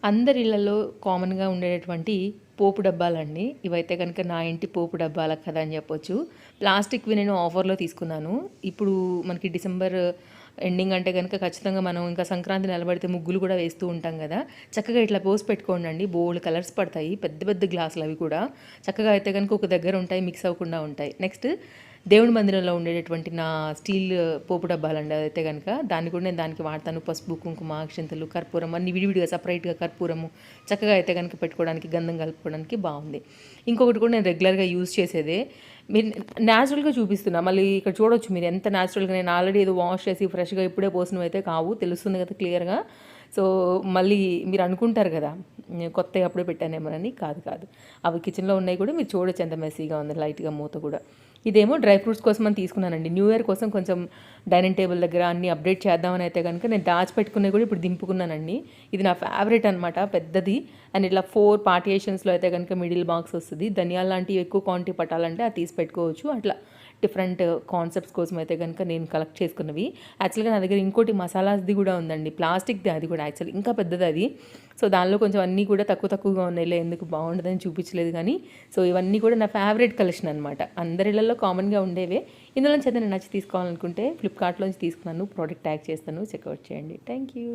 అందరి ఇళ్లలో కామన్‌గా ఉండేటటువంటి పోపు డబ్బాలండి. ఇవైతే గనుక నా ఇంటి పోపు డబ్బాల కథ అని చెప్పొచ్చు. ప్లాస్టిక్‌వి నేను ఆఫర్‌లో తీసుకున్నాను. ఇప్పుడు మనకి డిసెంబర్ ఎండింగ్ అంటే గనుక ఖచ్చితంగా మనం ఇంకా సంక్రాంతి నిలబడితే ముగ్గులు కూడా వేస్తూ ఉంటాం గదా! చక్కగా ఇట్లా పోసి పెట్టుకోండండి. బోలెడు కలర్స్ పడతాయి. పెద్ద పెద్ద గ్లాసులు అవి కూడా. చక్కగా అయితే గనుక ఒక దగ్గర ఉంటాయి. మిక్స్ అవ్వకుండా ఉంటాయి. నెక్స్ట్ దేవుడి మందిరంలో ఉండేటటువంటి నా స్టీల్ పోపు డబ్బాలండి అదైతే గనుక. దాన్ని కూడా నేను దానికి వాడతాను. పసుపు, కుంకుమ, అక్షింతలు, కర్పూరం అన్నీ విడివిడిగా సెపరేట్‌గా కర్పూరము చక్కగా అయితే గనుక పెట్టుకోవడానికి, గంధం కలుపుకోవడానికి బావుంది. ఇంకొకటి కూడా నేను రెగ్యులర్‌గా యూజ్ చేసేదే. మీరు న్యాచురల్‌గా చూపిస్తున్నా. మళ్ళీ ఇక్కడ చూడొచ్చు మీరు ఎంత న్యాచురల్‌గా నేను ఆల్రెడీ ఏదో వాష్ చేసి ఫ్రెష్‌గా ఇప్పుడే పోసినవైతే కావు. తెలుస్తుంది కదా క్లియర్‌గా. సో, మళ్ళీ మీరు అనుకుంటారు కదా! కొత్తయి అప్పుడే పెట్టానేమోనని. కాదు, కాదు. అవి కిచెన్‌లో ఉన్నాయి కూడా మీరు చూడొచ్చు ఎంత మెస్సీగా ఉందో లైట్‌గా మూత కూడా. ఇదేమో డ్రై ఫ్రూట్స్ కోసం అని తీసుకున్నానండి. న్యూ ఇయర్ కోసం కొంచెం డైనింగ్ టేబుల్ దగ్గర అన్నీ అప్డేట్ చేద్దామని అయితే కనుక నేను దాచిపెట్టుకున్నవి కూడా ఇప్పుడు దింపుకున్నానండి. ఇది నా ఫేవరెట్ అనమాట పెద్దది. అండ్ ఇట్లా 4 పార్టియేషన్స్‌లో అయితే కనుక మిడిల్ బాక్స్ వస్తది. ధనియాలు లాంటివి ఎక్కువ క్వాంటిటీ పట్టాలంటే అది తీసి పెట్టుకోవచ్చు. అట్లా డిఫరెంట్ కాన్సెప్ట్స్ కోసం అయితే కనుక నేను కలెక్ట్ చేసుకున్నవి. యాక్చువల్‌గా నా దగ్గర ఇంకోటి మసాలాస్‌ది కూడా ఉందండి. ప్లాస్టిక్‌ది అది కూడా యాక్చువల్లీ ఇంకా పెద్దది అది. సో, దానిలో కొంచెం అన్నీ కూడా తక్కువగా ఉన్నాయిలే ఎందుకు బాగుండదని చూపించలేదు కానీ సో, ఇవన్నీ కూడా నా ఫేవరెట్ కలెక్షన్ అనమాట. అందరి ఇళ్లలో కామన్‌గా ఉండేవే. ఇందులో నుంచి ఏదైనా నచ్చి తీసుకోవాలనుకుంటే ఫ్లిప్‌కార్ట్‌లోంచి తీసుకున్నాను. ప్రోడక్ట్ ట్యాగ్ చేస్తాను. చెక్అవుట్ చేయండి. Thank you.